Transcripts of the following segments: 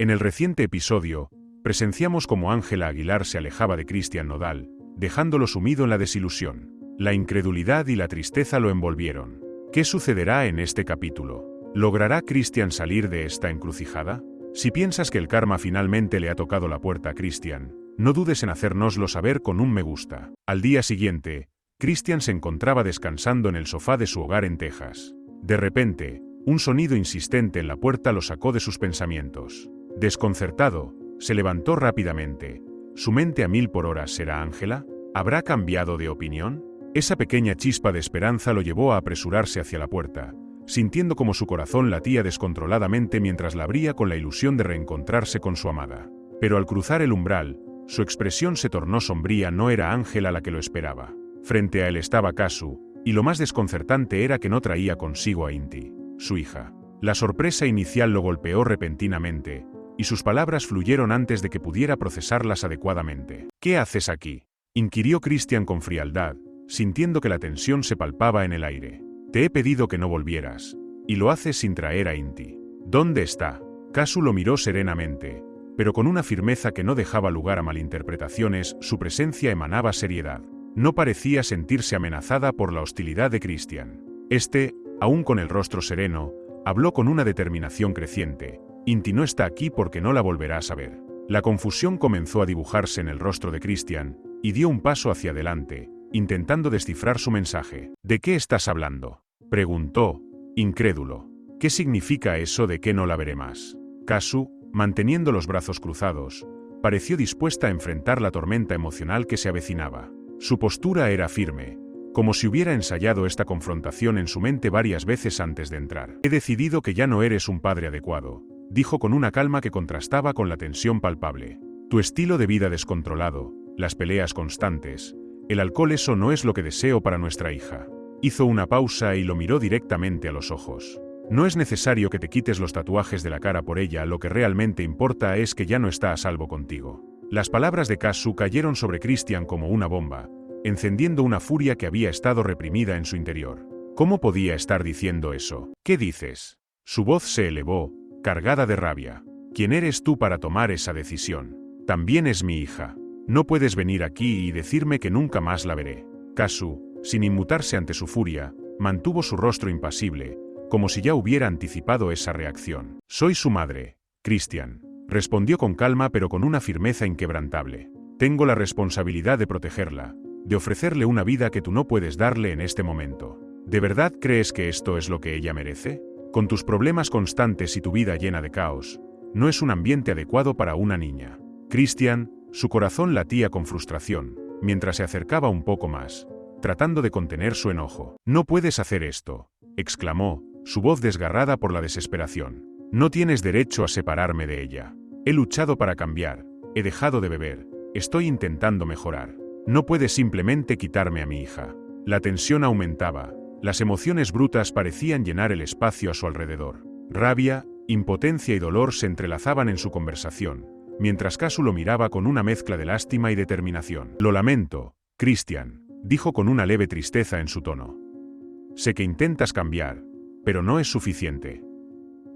En el reciente episodio, presenciamos cómo Ángela Aguilar se alejaba de Cristian Nodal, dejándolo sumido en la desilusión. La incredulidad y la tristeza lo envolvieron. ¿Qué sucederá en este capítulo? ¿Logrará Cristian salir de esta encrucijada? Si piensas que el karma finalmente le ha tocado la puerta a Cristian, no dudes en hacérnoslo saber con un me gusta. Al día siguiente, Cristian se encontraba descansando en el sofá de su hogar en Texas. De repente, un sonido insistente en la puerta lo sacó de sus pensamientos. Desconcertado, se levantó rápidamente. ¿Su mente a 1000 por hora será Ángela? ¿Habrá cambiado de opinión? Esa pequeña chispa de esperanza lo llevó a apresurarse hacia la puerta, sintiendo como su corazón latía descontroladamente mientras la abría con la ilusión de reencontrarse con su amada. Pero al cruzar el umbral, su expresión se tornó sombría. No era Ángela la que lo esperaba. Frente a él estaba Kazu, y lo más desconcertante era que no traía consigo a Inti, su hija. La sorpresa inicial lo golpeó repentinamente, y sus palabras fluyeron antes de que pudiera procesarlas adecuadamente. ¿Qué haces aquí?, inquirió Cristian con frialdad, sintiendo que la tensión se palpaba en el aire. Te he pedido que no volvieras, y lo haces sin traer a Inti. ¿Dónde está? Kazu lo miró serenamente, pero con una firmeza que no dejaba lugar a malinterpretaciones. Su presencia emanaba seriedad. No parecía sentirse amenazada por la hostilidad de Cristian. Este, aún con el rostro sereno, habló con una determinación creciente. Inti no está aquí porque no la volverás a ver. La confusión comenzó a dibujarse en el rostro de Cristian, y dio un paso hacia adelante, intentando descifrar su mensaje. ¿De qué estás hablando?, preguntó, incrédulo. ¿Qué significa eso de que no la veré más? Kazu, manteniendo los brazos cruzados, pareció dispuesta a enfrentar la tormenta emocional que se avecinaba. Su postura era firme, como si hubiera ensayado esta confrontación en su mente varias veces antes de entrar. He decidido que ya no eres un padre adecuado, dijo con una calma que contrastaba con la tensión palpable. Tu estilo de vida descontrolado, las peleas constantes, el alcohol, eso no es lo que deseo para nuestra hija. Hizo una pausa y lo miró directamente a los ojos. No es necesario que te quites los tatuajes de la cara por ella, lo que realmente importa es que ya no está a salvo contigo. Las palabras de Kazu cayeron sobre Cristian como una bomba, encendiendo una furia que había estado reprimida en su interior. ¿Cómo podía estar diciendo eso? ¿Qué dices? Su voz se elevó, cargada de rabia. ¿Quién eres tú para tomar esa decisión? También es mi hija. No puedes venir aquí y decirme que nunca más la veré. Kazu, sin inmutarse ante su furia, mantuvo su rostro impasible, como si ya hubiera anticipado esa reacción. Soy su madre, Cristian, respondió con calma pero con una firmeza inquebrantable. Tengo la responsabilidad de protegerla, de ofrecerle una vida que tú no puedes darle en este momento. ¿De verdad crees que esto es lo que ella merece? Con tus problemas constantes y tu vida llena de caos, no es un ambiente adecuado para una niña. Cristian, su corazón latía con frustración, mientras se acercaba un poco más, tratando de contener su enojo. No puedes hacer esto, exclamó, su voz desgarrada por la desesperación. No tienes derecho a separarme de ella. He luchado para cambiar, he dejado de beber, estoy intentando mejorar. No puedes simplemente quitarme a mi hija. La tensión aumentaba, las emociones brutas parecían llenar el espacio a su alrededor. Rabia, impotencia y dolor se entrelazaban en su conversación, mientras Kazu lo miraba con una mezcla de lástima y determinación. Lo lamento, Cristian, dijo con una leve tristeza en su tono. Sé que intentas cambiar, pero no es suficiente.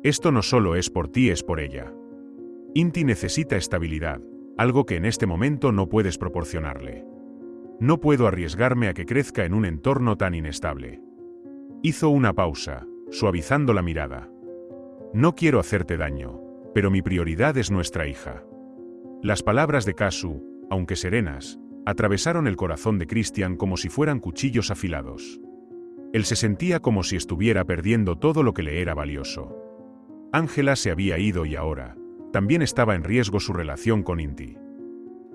Esto no solo es por ti, es por ella. Inti necesita estabilidad, algo que en este momento no puedes proporcionarle. No puedo arriesgarme a que crezca en un entorno tan inestable. Hizo una pausa, suavizando la mirada. No quiero hacerte daño, pero mi prioridad es nuestra hija. Las palabras de Kazu, aunque serenas, atravesaron el corazón de Cristian como si fueran cuchillos afilados. Él se sentía como si estuviera perdiendo todo lo que le era valioso. Ángela se había ido y ahora, también estaba en riesgo su relación con Inti.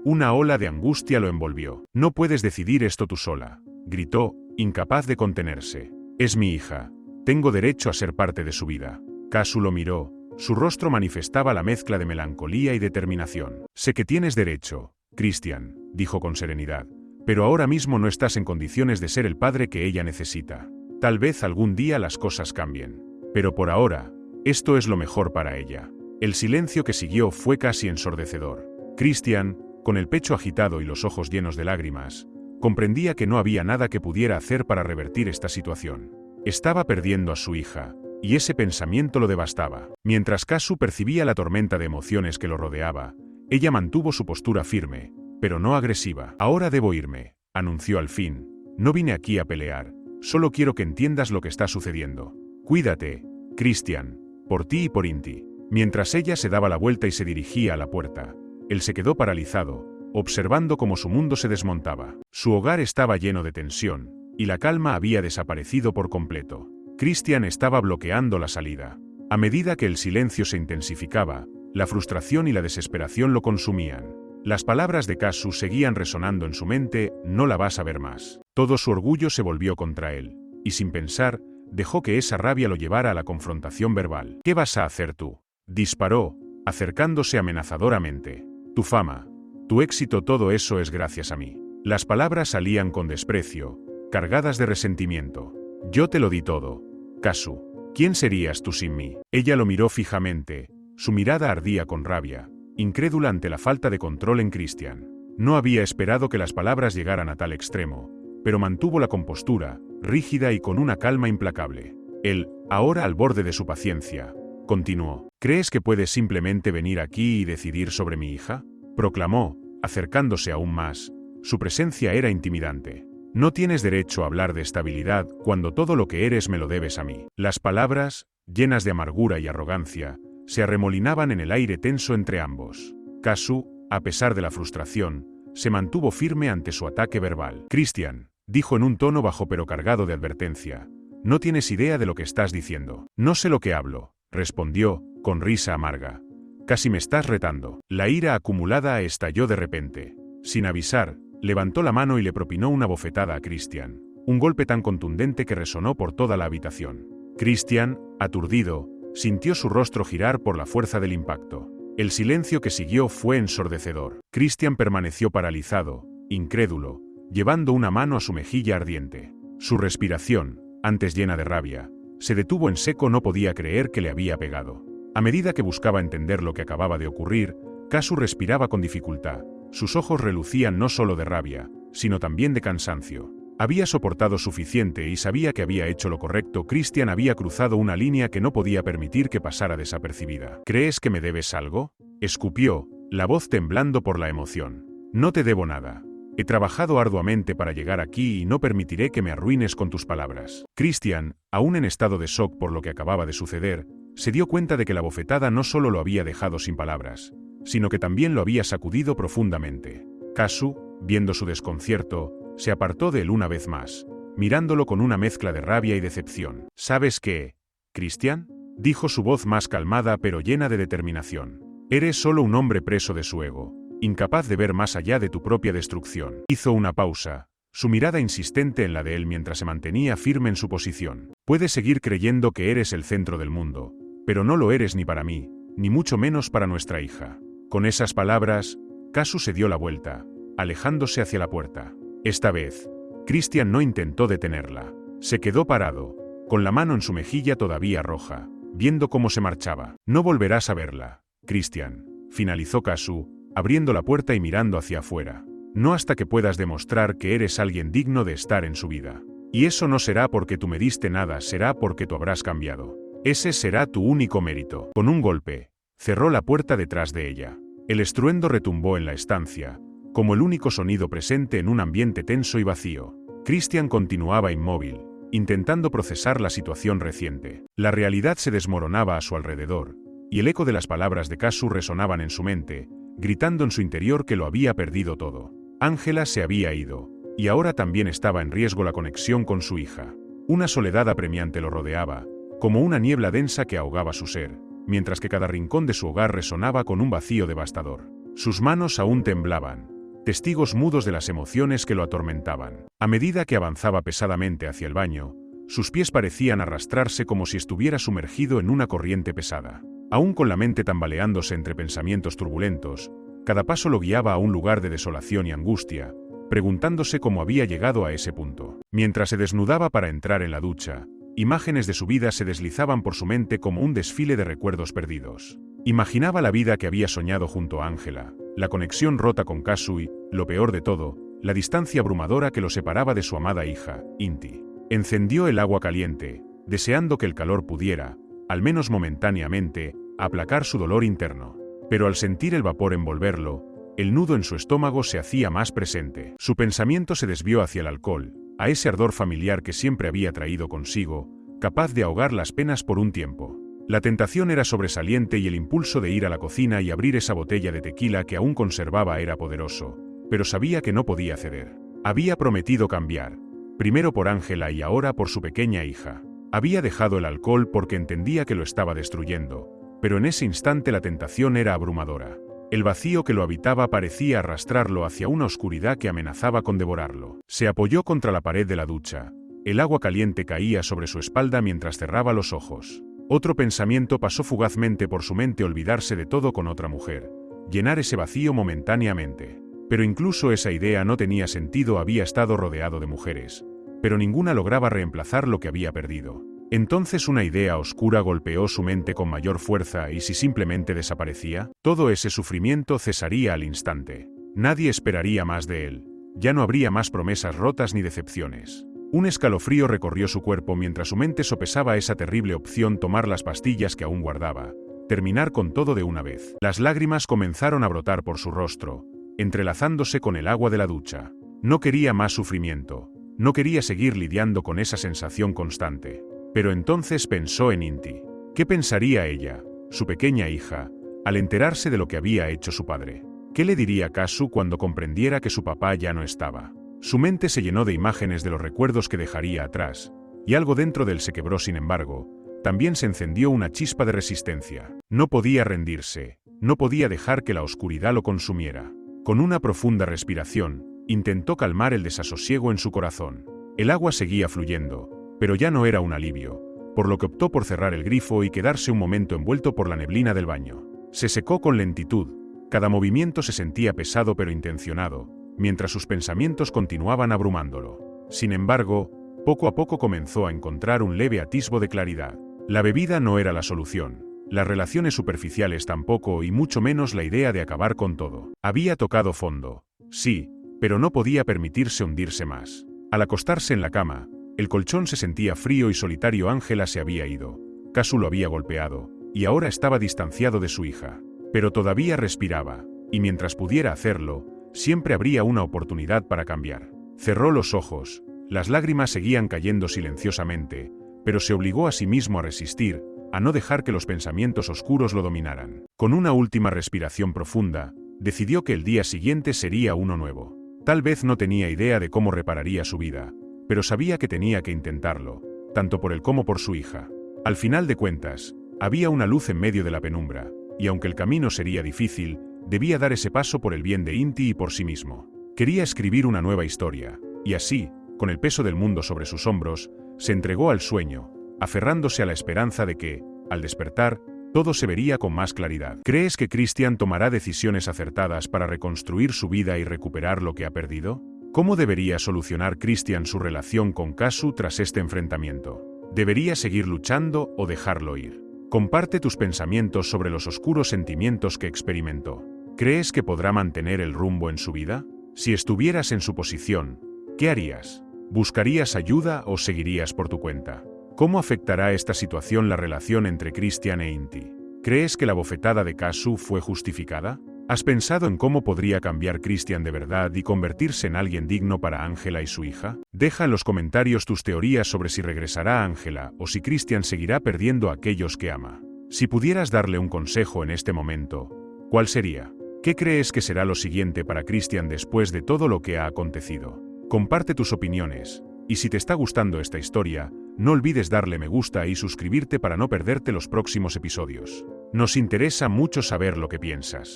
Una ola de angustia lo envolvió. No puedes decidir esto tú sola, gritó, incapaz de contenerse. Es mi hija. Tengo derecho a ser parte de su vida. Kazu lo miró, su rostro manifestaba la mezcla de melancolía y determinación. Sé que tienes derecho, Cristian, dijo con serenidad, pero ahora mismo no estás en condiciones de ser el padre que ella necesita. Tal vez algún día las cosas cambien. Pero por ahora, esto es lo mejor para ella. El silencio que siguió fue casi ensordecedor. Cristian, con el pecho agitado y los ojos llenos de lágrimas, comprendía que no había nada que pudiera hacer para revertir esta situación. Estaba perdiendo a su hija, y ese pensamiento lo devastaba. Mientras Kazu percibía la tormenta de emociones que lo rodeaba, ella mantuvo su postura firme, pero no agresiva. «Ahora debo irme», anunció al fin. «No vine aquí a pelear, solo quiero que entiendas lo que está sucediendo. Cuídate, Christian, por ti y por Inti». Mientras ella se daba la vuelta y se dirigía a la puerta, él se quedó paralizado, observando cómo su mundo se desmontaba. Su hogar estaba lleno de tensión, y la calma había desaparecido por completo. Christian estaba bloqueando la salida. A medida que el silencio se intensificaba, la frustración y la desesperación lo consumían. Las palabras de Kazu seguían resonando en su mente: «No la vas a ver más». Todo su orgullo se volvió contra él, y sin pensar, dejó que esa rabia lo llevara a la confrontación verbal. «¿Qué vas a hacer tú?», disparó, acercándose amenazadoramente. «Tu fama, tu éxito, todo eso es gracias a mí». Las palabras salían con desprecio, cargadas de resentimiento. «Yo te lo di todo, Kazu. ¿Quién serías tú sin mí?». Ella lo miró fijamente, su mirada ardía con rabia, incrédula ante la falta de control en Christian. No había esperado que las palabras llegaran a tal extremo, pero mantuvo la compostura, rígida y con una calma implacable. Él, ahora al borde de su paciencia, continuó. «¿Crees que puedes simplemente venir aquí y decidir sobre mi hija?», proclamó, acercándose aún más. Su presencia era intimidante. «No tienes derecho a hablar de estabilidad cuando todo lo que eres me lo debes a mí». Las palabras, llenas de amargura y arrogancia, se arremolinaban en el aire tenso entre ambos. Kazu, a pesar de la frustración, se mantuvo firme ante su ataque verbal. «Christian», dijo en un tono bajo pero cargado de advertencia, «no tienes idea de lo que estás diciendo». «No sé lo que hablo», respondió, con risa amarga. «Casi me estás retando». La ira acumulada estalló de repente. Sin avisar, levantó la mano y le propinó una bofetada a Christian, un golpe tan contundente que resonó por toda la habitación. Christian, aturdido, sintió su rostro girar por la fuerza del impacto. El silencio que siguió fue ensordecedor. Christian permaneció paralizado, incrédulo, llevando una mano a su mejilla ardiente. Su respiración, antes llena de rabia, se detuvo en seco. No podía creer que le había pegado. A medida que buscaba entender lo que acababa de ocurrir, Kazu respiraba con dificultad. Sus ojos relucían no solo de rabia, sino también de cansancio. Había soportado suficiente y sabía que había hecho lo correcto. Christian había cruzado una línea que no podía permitir que pasara desapercibida. «¿Crees que me debes algo?», escupió, la voz temblando por la emoción. «No te debo nada. He trabajado arduamente para llegar aquí y no permitiré que me arruines con tus palabras». Christian, aún en estado de shock por lo que acababa de suceder, se dio cuenta de que la bofetada no solo lo había dejado sin palabras, sino que también lo había sacudido profundamente. Kazu, viendo su desconcierto, se apartó de él una vez más, mirándolo con una mezcla de rabia y decepción. «¿Sabes qué, Christian?», dijo su voz más calmada pero llena de determinación. «Eres solo un hombre preso de su ego, incapaz de ver más allá de tu propia destrucción». Hizo una pausa, su mirada insistente en la de él mientras se mantenía firme en su posición. «Puedes seguir creyendo que eres el centro del mundo, pero no lo eres ni para mí, ni mucho menos para nuestra hija». Con esas palabras, Kazu se dio la vuelta, alejándose hacia la puerta. Esta vez, Christian no intentó detenerla. Se quedó parado, con la mano en su mejilla todavía roja, viendo cómo se marchaba. «No volverás a verla, Christian», finalizó Kazu, abriendo la puerta y mirando hacia afuera. «No hasta que puedas demostrar que eres alguien digno de estar en su vida. Y eso no será porque tú me diste nada, será porque tú habrás cambiado. Ese será tu único mérito». Con un golpe, cerró la puerta detrás de ella. El estruendo retumbó en la estancia, como el único sonido presente en un ambiente tenso y vacío. Christian continuaba inmóvil, intentando procesar la situación reciente. La realidad se desmoronaba a su alrededor, y el eco de las palabras de Kazu resonaban en su mente, gritando en su interior que lo había perdido todo. Ángela se había ido, y ahora también estaba en riesgo la conexión con su hija. Una soledad apremiante lo rodeaba, como una niebla densa que ahogaba su ser, mientras que cada rincón de su hogar resonaba con un vacío devastador. Sus manos aún temblaban, testigos mudos de las emociones que lo atormentaban. A medida que avanzaba pesadamente hacia el baño, sus pies parecían arrastrarse como si estuviera sumergido en una corriente pesada. Aún con la mente tambaleándose entre pensamientos turbulentos, cada paso lo guiaba a un lugar de desolación y angustia, preguntándose cómo había llegado a ese punto. Mientras se desnudaba para entrar en la ducha, imágenes de su vida se deslizaban por su mente como un desfile de recuerdos perdidos. Imaginaba la vida que había soñado junto a Ángela, la conexión rota con Kazu y, lo peor de todo, la distancia abrumadora que lo separaba de su amada hija, Inti. Encendió el agua caliente, deseando que el calor pudiera, al menos momentáneamente, aplacar su dolor interno. Pero al sentir el vapor envolverlo, el nudo en su estómago se hacía más presente. Su pensamiento se desvió hacia el alcohol, a ese ardor familiar que siempre había traído consigo, capaz de ahogar las penas por un tiempo. La tentación era sobresaliente y el impulso de ir a la cocina y abrir esa botella de tequila que aún conservaba era poderoso, pero sabía que no podía ceder. Había prometido cambiar, primero por Ángela y ahora por su pequeña hija. Había dejado el alcohol porque entendía que lo estaba destruyendo, pero en ese instante la tentación era abrumadora. El vacío que lo habitaba parecía arrastrarlo hacia una oscuridad que amenazaba con devorarlo. Se apoyó contra la pared de la ducha. El agua caliente caía sobre su espalda mientras cerraba los ojos. Otro pensamiento pasó fugazmente por su mente: olvidarse de todo con otra mujer, llenar ese vacío momentáneamente. Pero incluso esa idea no tenía sentido. Había estado rodeado de mujeres, pero ninguna lograba reemplazar lo que había perdido. Entonces una idea oscura golpeó su mente con mayor fuerza: ¿y si simplemente desaparecía? Todo ese sufrimiento cesaría al instante. Nadie esperaría más de él. Ya no habría más promesas rotas ni decepciones. Un escalofrío recorrió su cuerpo mientras su mente sopesaba esa terrible opción: tomar las pastillas que aún guardaba, terminar con todo de una vez. Las lágrimas comenzaron a brotar por su rostro, entrelazándose con el agua de la ducha. No quería más sufrimiento, no quería seguir lidiando con esa sensación constante. Pero entonces pensó en Inti. ¿Qué pensaría ella, su pequeña hija, al enterarse de lo que había hecho su padre? ¿Qué le diría Kazu cuando comprendiera que su papá ya no estaba? Su mente se llenó de imágenes de los recuerdos que dejaría atrás, y algo dentro de él se quebró. Sin embargo, también se encendió una chispa de resistencia. No podía rendirse, no podía dejar que la oscuridad lo consumiera. Con una profunda respiración, intentó calmar el desasosiego en su corazón. El agua seguía fluyendo, pero ya no era un alivio, por lo que optó por cerrar el grifo y quedarse un momento envuelto por la neblina del baño. Se secó con lentitud, cada movimiento se sentía pesado pero intencionado, mientras sus pensamientos continuaban abrumándolo. Sin embargo, poco a poco comenzó a encontrar un leve atisbo de claridad. La bebida no era la solución, las relaciones superficiales tampoco, y mucho menos la idea de acabar con todo. Había tocado fondo, sí, pero no podía permitirse hundirse más. Al acostarse en la cama, el colchón se sentía frío y solitario. Ángela se había ido, Kazu lo había golpeado, y ahora estaba distanciado de su hija. Pero todavía respiraba, y mientras pudiera hacerlo, siempre habría una oportunidad para cambiar. Cerró los ojos, las lágrimas seguían cayendo silenciosamente, pero se obligó a sí mismo a resistir, a no dejar que los pensamientos oscuros lo dominaran. Con una última respiración profunda, decidió que el día siguiente sería uno nuevo. Tal vez no tenía idea de cómo repararía su vida, pero sabía que tenía que intentarlo, tanto por él como por su hija. Al final de cuentas, había una luz en medio de la penumbra, y aunque el camino sería difícil, debía dar ese paso por el bien de Inti y por sí mismo. Quería escribir una nueva historia, y así, con el peso del mundo sobre sus hombros, se entregó al sueño, aferrándose a la esperanza de que, al despertar, todo se vería con más claridad. ¿Crees que Christian tomará decisiones acertadas para reconstruir su vida y recuperar lo que ha perdido? ¿Cómo debería solucionar Christian su relación con Kazu tras este enfrentamiento? ¿Debería seguir luchando o dejarlo ir? Comparte tus pensamientos sobre los oscuros sentimientos que experimentó. ¿Crees que podrá mantener el rumbo en su vida? Si estuvieras en su posición, ¿qué harías? ¿Buscarías ayuda o seguirías por tu cuenta? ¿Cómo afectará esta situación la relación entre Christian e Inti? ¿Crees que la bofetada de Kazu fue justificada? ¿Has pensado en cómo podría cambiar Christian de verdad y convertirse en alguien digno para Ángela y su hija? Deja en los comentarios tus teorías sobre si regresará Ángela o si Christian seguirá perdiendo a aquellos que ama. Si pudieras darle un consejo en este momento, ¿cuál sería? ¿Qué crees que será lo siguiente para Christian después de todo lo que ha acontecido? Comparte tus opiniones, y si te está gustando esta historia, no olvides darle me gusta y suscribirte para no perderte los próximos episodios. Nos interesa mucho saber lo que piensas.